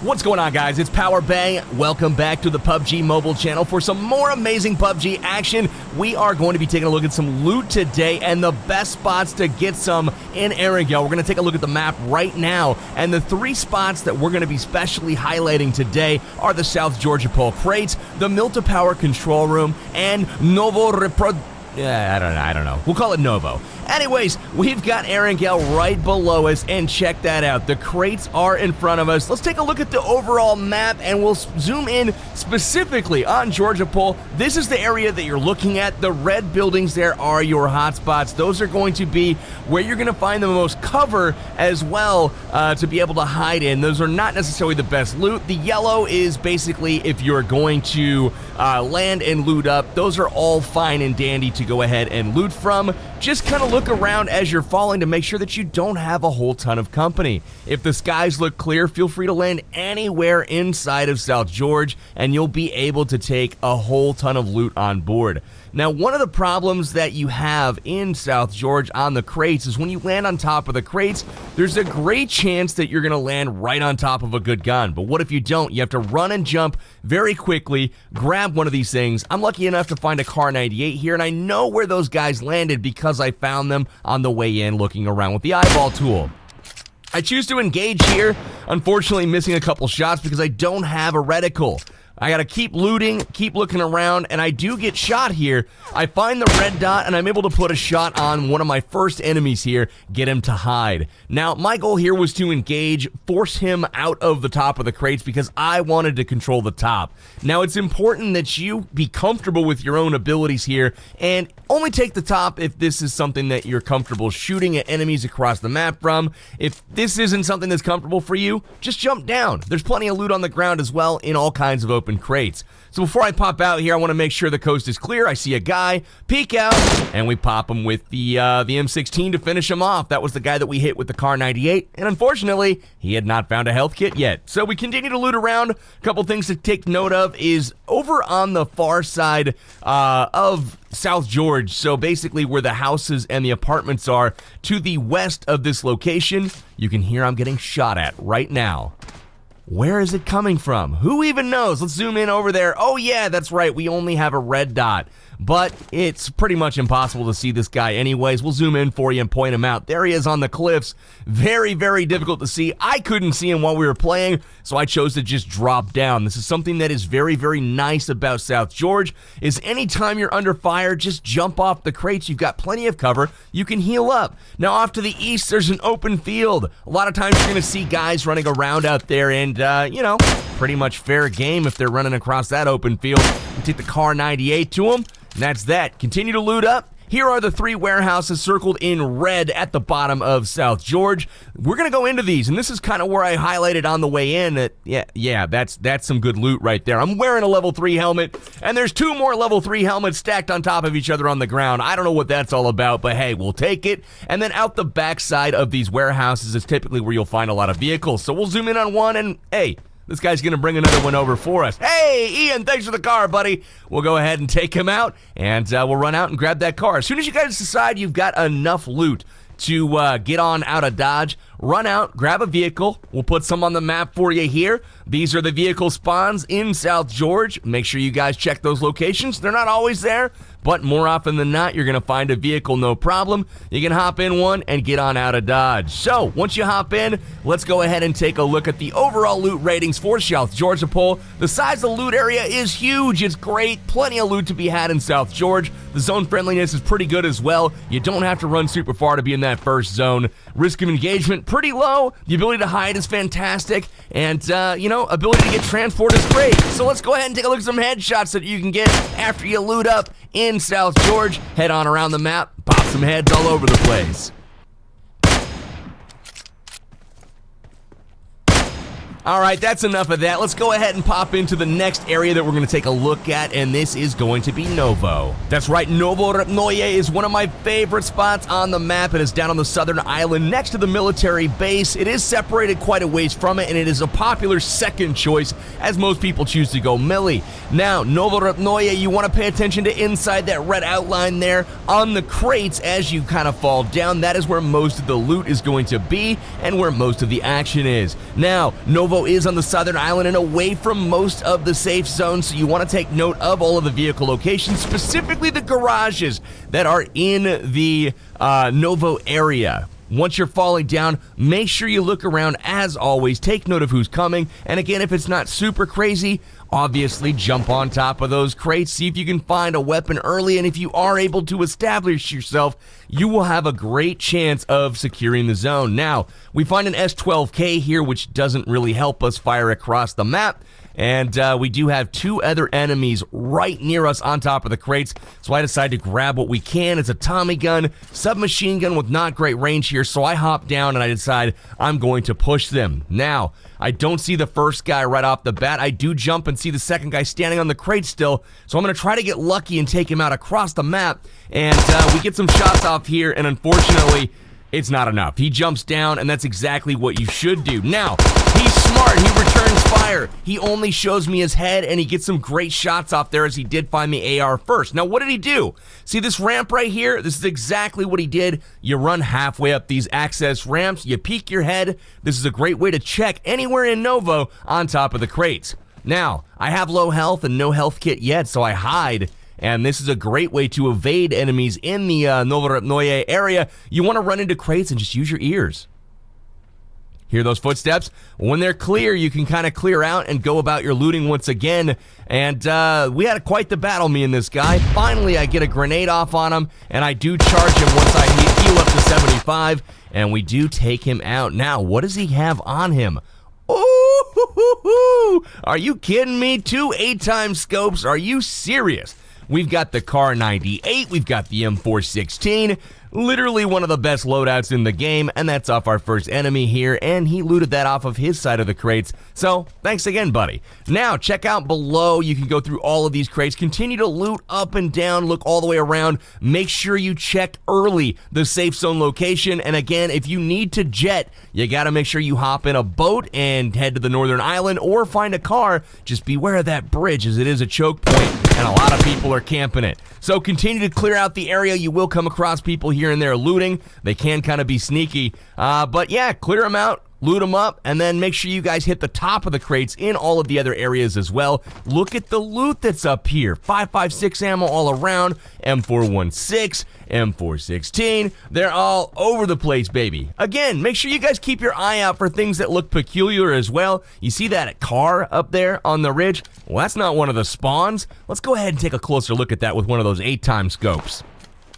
What's going on, guys? It's Pubg. Welcome back to the PUBG mobile channel for some more amazing PUBG action. We are going to be taking a look at some loot today and the best spots to get some in Erangel. We're going to take a look at the map right now, and the three spots that we're going to be specially highlighting today are the South Georgia Pole crates, the Milta Power control room, and Novo Reprod... I don't know. We'll call it Novo. Anyways, we've got Erangel right below us, and check that out. The crates are in front of us. Let's take a look at the overall map, and we'll zoom in specifically on Georgia Pole. This is the area that you're looking at. The red buildings there are your hotspots. Those are going to be where you're going to find the most cover as well to be able to hide in. Those are not necessarily the best loot. The yellow is basically if you're going to land and loot up. Those are all fine and dandy to go ahead and loot from. Just kind of look around as you're falling to make sure that you don't have a whole ton of company. If the skies look clear, feel free to land anywhere inside of South George, and you'll be able to take a whole ton of loot on board. Now, one of the problems that you have in South George on the crates is when you land on top of the crates, there's a great chance that you're going to land right on top of a good gun. But what if you don't? You have to run and jump very quickly, grab one of these things. I'm lucky enough to find a Car 98 here, and I know where those guys landed because I found them on the way in looking around with the eyeball tool. I choose to engage here, unfortunately missing a couple shots because I don't have a reticle. I gotta keep looting, keep looking around, and I do get shot here. I find the red dot, and I'm able to put a shot on one of my first enemies here, get him to hide. Now, my goal here was to engage, force him out of the top of the crates because I wanted to control the top. Now, it's important that you be comfortable with your own abilities here, and only take the top if this is something that you're comfortable shooting at enemies across the map from. If this isn't something that's comfortable for you, just jump down. There's plenty of loot on the ground as well in all kinds of open crates. So before I pop out here, I want to make sure the coast is clear. I see a guy, peek out, and we pop him with the M16 to finish him off. That was the guy that we hit with the Car 98, and unfortunately, he had not found a health kit yet. So we continue to loot around. A couple things to take note of is over on the far side of South George, so basically where the houses and the apartments are to the west of this location, you can hear I'm getting shot at right now. Where is it coming from? Who even knows? Let's zoom in over there. Oh yeah, that's right, we only have a red dot, but it's pretty much impossible to see this guy anyways. We'll zoom in for you and point him out. There he is on the cliffs. Very, very difficult to see. I couldn't see him while we were playing, so I chose to just drop down. This is something that is very, very nice about South George, is anytime you're under fire, just jump off the crates. You've got plenty of cover. You can heal up. Now, off to the east, there's an open field. A lot of times you're going to see guys running around out there, and, you know, pretty much fair game if they're running across that open field. You take the Car 98 to them, and that's that. Continue to loot up. Here are the three warehouses circled in red at the bottom of South George. We're going to go into these, and this is kind of where I highlighted on the way in that, yeah, that's some good loot right there. I'm wearing a level 3 helmet, and there's two more level 3 helmets stacked on top of each other on the ground. I don't know what that's all about, but hey, we'll take it. And then out the backside of these warehouses is typically where you'll find a lot of vehicles. So we'll zoom in on one, and hey, this guy's going to bring another one over for us. Hey, Ian, thanks for the car, buddy. We'll go ahead and take him out, and we'll run out and grab that car. As soon as you guys decide you've got enough loot to get on out of Dodge, run out, grab a vehicle. We'll put some on the map for you here. These are the vehicle spawns in South George. Make sure you guys check those locations. They're not always there, but more often than not, you're going to find a vehicle, no problem. You can hop in one and get on out of Dodge. So, once you hop in, let's go ahead and take a look at the overall loot ratings for South Georgia Pole. The size of the loot area is huge. It's great. Plenty of loot to be had in South George. The zone friendliness is pretty good as well. You don't have to run super far to be in that first zone. Risk of engagement, pretty low. The ability to hide is fantastic. And, you know, ability to get transport is great. So let's go ahead and take a look at some headshots that you can get after you loot up in South George. Head on around the map, pop some heads all over the place. All right, that's enough of that. Let's go ahead and pop into the next area that we're going to take a look at, and this is going to be Novo. That's right, Novo Repnoye is one of my favorite spots on the map. It is down on the southern island next to the military base. It is separated quite a ways from it, and it is a popular second choice as most people choose to go melee. Now, Novo Repnoye, you want to pay attention to inside that red outline there on the crates as you kind of fall down. That is where most of the loot is going to be and where most of the action is. Now, Novo Novo is on the southern island and away from most of the safe zones, so you want to take note of all of the vehicle locations, specifically the garages that are in the Novo area. Once you're falling down, make sure you look around as always, take note of who's coming, and again, if it's not super crazy, obviously jump on top of those crates, see if you can find a weapon early, and if you are able to establish yourself, you will have a great chance of securing the zone. Now, we find an S12K here, which doesn't really help us fire across the map, and we do have two other enemies right near us on top of the crates, so I decided to grab what we can. It's a Tommy gun, submachine gun with not great range here, so I hop down and I decide I'm going to push them. Now, I don't see the first guy right off the bat. I do jump and see the second guy standing on the crate still, so I'm going to try to get lucky and take him out across the map, and we get some shots off here, and unfortunately, it's not enough. He jumps down, and that's exactly what you should do. Now, he's smart. He returns fire. He only shows me his head, and he gets some great shots off there as he did find the AR first. Now, what did he do? See this ramp right here? This is exactly what he did. You run halfway up these access ramps. You peek your head. This is a great way to check anywhere in Novo on top of the crates. Now, I have low health and no health kit yet, so I hide. And this is a great way to evade enemies in the Novorotnoye area. You want to run into crates and just use your ears. Hear those footsteps? When they're clear, you can kind of clear out and go about your looting once again. And we had quite the battle, me and this guy. Finally, I get a grenade off on him, and I do charge him once I heal up to 75, and we do take him out. Now, what does he have on him? Ooh, are you kidding me? 2 8-time scopes? Are you serious? We've got the Kar 98, we've got the M416, literally one of the best loadouts in the game, and that's off our first enemy here, and he looted that off of his side of the crates, so thanks again, buddy. Now, check out below, you can go through all of these crates, continue to loot up and down, look all the way around, make sure you check early the safe zone location, and again, if you need to jet, you gotta make sure you hop in a boat and head to the northern island, or find a car. Just beware of that bridge, as it is a choke point, and a lot of people are camping it. So continue to clear out the area. You will come across people here and there looting. They can kind of be sneaky, but yeah, clear them out, loot them up, and then make sure you guys hit the top of the crates in all of the other areas as well. Look at the loot that's up here. 5.56 ammo all around, M416, M416. They're all over the place, baby. Again, make sure you guys keep your eye out for things that look peculiar as well. You see that car up there on the ridge? Well, that's not one of the spawns. Let's go ahead and take a closer look at that with one of those 8-time scopes.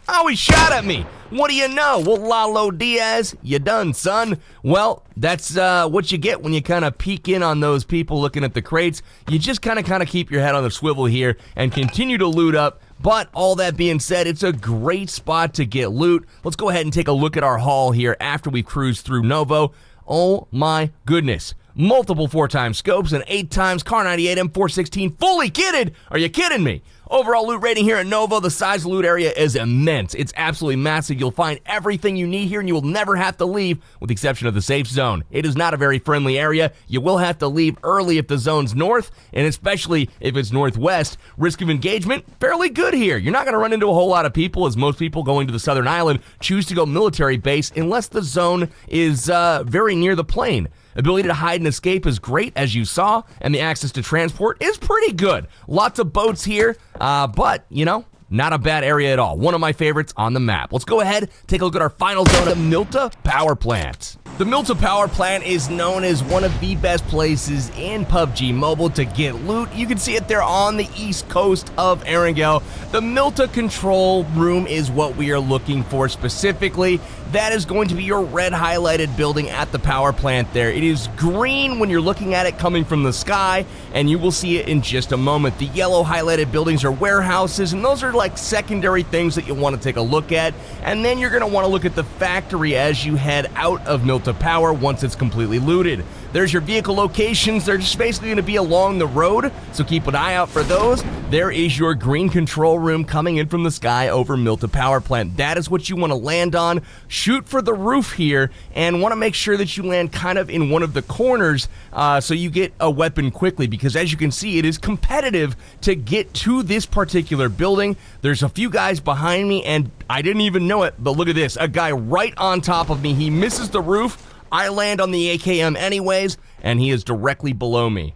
Oh, he shot at me. What do you know? Well, Lalo Diaz, you done, son. Well, that's what you get when you kind of peek in on those people looking at the crates. You just kind of keep your head on the swivel here and continue to loot up. But all that being said, it's a great spot to get loot. Let's go ahead and take a look at our haul here after we've cruised through Novo. Oh my goodness. Multiple 4-time scopes and 8 times Kar 98 M416 fully kitted. Are you kidding me? Overall loot rating here at Novo, the size of the loot area is immense. It's absolutely massive. You'll find everything you need here, and you will never have to leave, with the exception of the safe zone. It is not a very friendly area. You will have to leave early if the zone's north, and especially if it's northwest. Risk of engagement, fairly good here. You're not going to run into a whole lot of people, as most people going to the southern island choose to go military base unless the zone is very near the plane. Ability to hide and escape is great, as you saw, and the access to transport is pretty good. Lots of boats here, but, you know, not a bad area at all. One of my favorites on the map. Let's go ahead, take a look at our final zone, the Milta Power Plant. The Milta Power Plant is known as one of the best places in PUBG Mobile to get loot. You can see it there on the east coast of Erangel. The Milta Control Room is what we are looking for specifically. That is going to be your red highlighted building at the power plant there. It is green when you're looking at it coming from the sky, and you will see it in just a moment. The yellow highlighted buildings are warehouses, and those are like secondary things that you'll want to take a look at. And then you're going to want to look at the factory as you head out of Milta Power once it's completely looted. There's your vehicle locations. They're just basically going to be along the road, so keep an eye out for those. There is your green control room coming in from the sky over Milta Power Plant. That is what you want to land on. Shoot for the roof here, and want to make sure that you land kind of in one of the corners so you get a weapon quickly, because as you can see, it is competitive to get to this particular building. There's a few guys behind me, and I didn't even know it, but look at this. A guy right on top of me. He misses the roof. I land on the AKM anyways, and he is directly below me.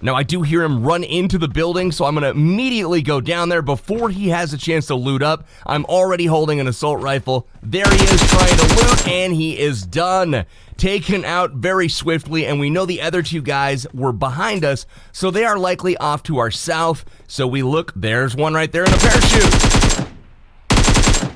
Now, I do hear him run into the building, so I'm going to immediately go down there before he has a chance to loot up. I'm already holding an assault rifle. There he is trying to loot, and he is done. Taken out very swiftly, and we know the other two guys were behind us, so they are likely off to our south. So we look, there's one right there in a parachute.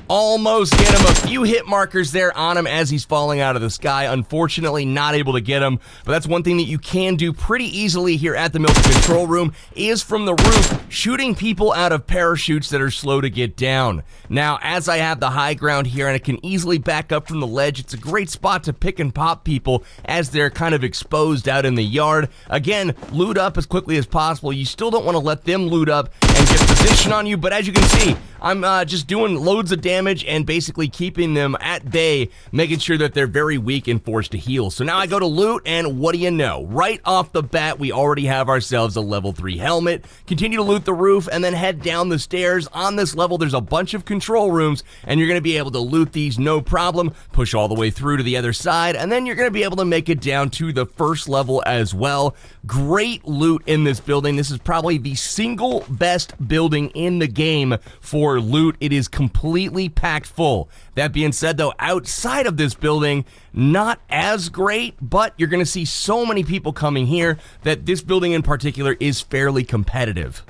Almost get him. A few hit markers there on him as he's falling out of the sky. Unfortunately, not able to get him. But that's one thing that you can do pretty easily here at the Milton Control Room is from the roof, shooting people out of parachutes that are slow to get down. Now, as I have the high ground here and I can easily back up from the ledge, it's a great spot to pick and pop people as they're kind of exposed out in the yard. Again, loot up as quickly as possible. You still don't want to let them loot up and get position on you, but as you can see, I'm just doing loads of damage and basically keeping them at bay, making sure that they're very weak and forced to heal. So now I go to loot, and what do you know? Right off the bat, we already have ourselves a level 3 helmet. Continue to loot the roof, and then head down the stairs. On this level, there's a bunch of control rooms, and you're going to be able to loot these no problem, push all the way through to the other side, and then you're going to be able to make it down to the first level as well. Great loot in this building. This is probably the single best building in the game for loot. It is completely packed full. That being said, though, outside of this building, not as great, but you're going to see so many people coming here that this building in particular is fairly competitive.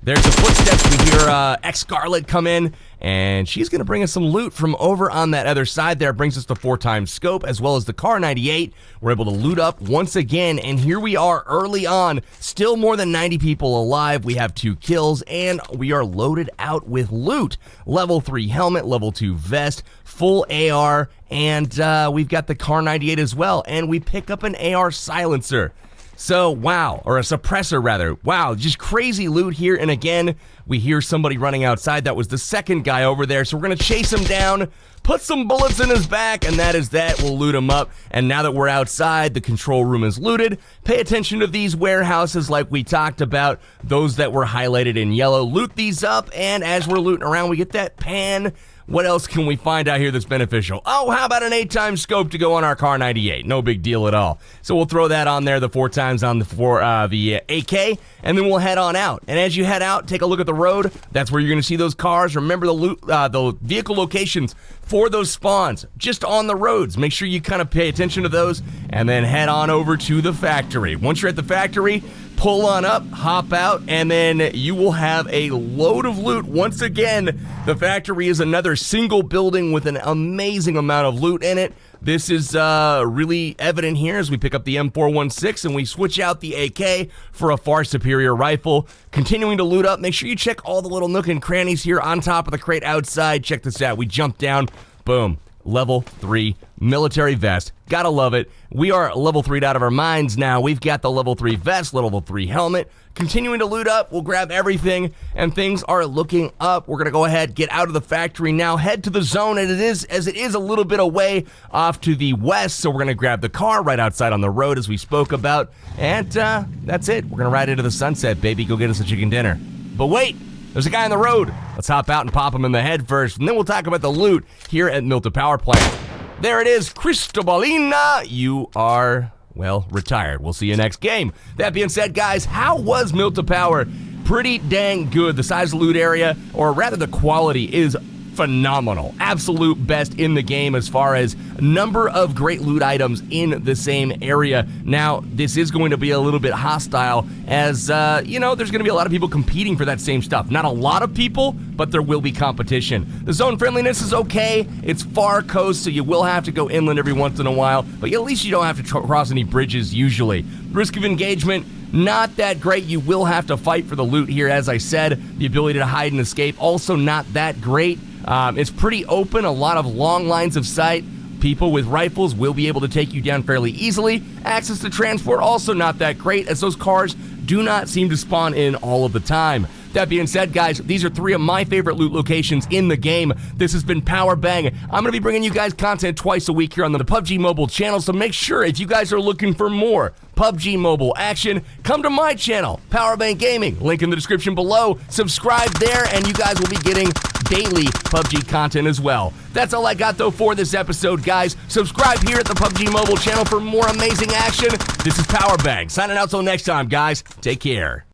There's the footsteps. We hear X-Scarlet come in, and she's going to bring us some loot from over on that other side there. Brings us the 4x scope as well as the Car 98. We're able to loot up once again, and here we are early on. Still more than 90 people alive. We have 2 kills, and we are loaded out with loot. Level 3 helmet, level 2 vest, full AR, and we've got the Car 98 as well, and we pick up an AR silencer. So, wow, or a suppressor rather. Wow, just crazy loot here. And again, we hear somebody running outside. That was the second guy over there. So we're going to chase him down, put some bullets in his back, and that is that. We'll loot him up. And now that we're outside, the control room is looted. Pay attention to these warehouses like we talked about, those that were highlighted in yellow. Loot these up, and as we're looting around, we get that pan. What else can we find out here that's beneficial? Oh, how about an 8x scope to go on our Car 98? No big deal at all. So we'll throw that on there, the 4x on the AK, and then we'll head on out. And as you head out, take a look at the road. That's where you're going to see those cars. Remember the vehicle locations for those spawns just on the roads. Make sure you kind of pay attention to those, and then head on over to the factory. Once you're at the factory, pull on up, hop out, and then you will have a load of loot. Once again, the factory is another single building with an amazing amount of loot in it. This is really evident here as we pick up the M416 and we switch out the AK for a far superior rifle. Continuing to loot up, make sure you check all the little nook and crannies here on top of the crate outside. Check this out. We jump down, boom. Level 3 military vest. Gotta love it. We are level 3'd out of our minds now. We've got the level 3 vest, level 3 helmet. Continuing to loot up, we'll grab everything, and things are looking up. We're gonna go ahead, get out of the factory now, head to the zone, and it is a little bit away off to the west, so we're gonna grab the car right outside on the road as we spoke about, and that's it. We're gonna ride into the sunset, baby. Go get us a chicken dinner. But wait! There's a guy on the road. Let's hop out and pop him in the head first, and then we'll talk about the loot here at Milton Power Plant. There it is, Cristobalina. You are, well, retired. We'll see you next game. That being said, guys, how was Milton Power? Pretty dang good. The size of the loot area, or rather the quality, is phenomenal. Absolute best in the game as far as number of great loot items in the same area. Now, this is going to be a little bit hostile as, you know, there's going to be a lot of people competing for that same stuff. Not a lot of people, but there will be competition. The zone friendliness is okay. It's far coast, so you will have to go inland every once in a while, but at least you don't have to cross any bridges usually. Risk of engagement, not that great. You will have to fight for the loot here, as I said. The ability to hide and escape, also not that great. It's pretty open, a lot of long lines of sight. People with rifles will be able to take you down fairly easily. Access to transport, also not that great, as those cars do not seem to spawn in all of the time. That being said, guys, these are 3 of my favorite loot locations in the game. This has been Power Bang. I'm going to be bringing you guys content twice a week here on the PUBG Mobile channel, so make sure if you guys are looking for more PUBG Mobile action, come to my channel, Power Bang Gaming. Link in the description below. Subscribe there, and you guys will be getting daily PUBG content as well. That's all I got, though, for this episode, guys. Subscribe here at the PUBG Mobile channel for more amazing action. This is Power Bang, signing out till next time, guys. Take care.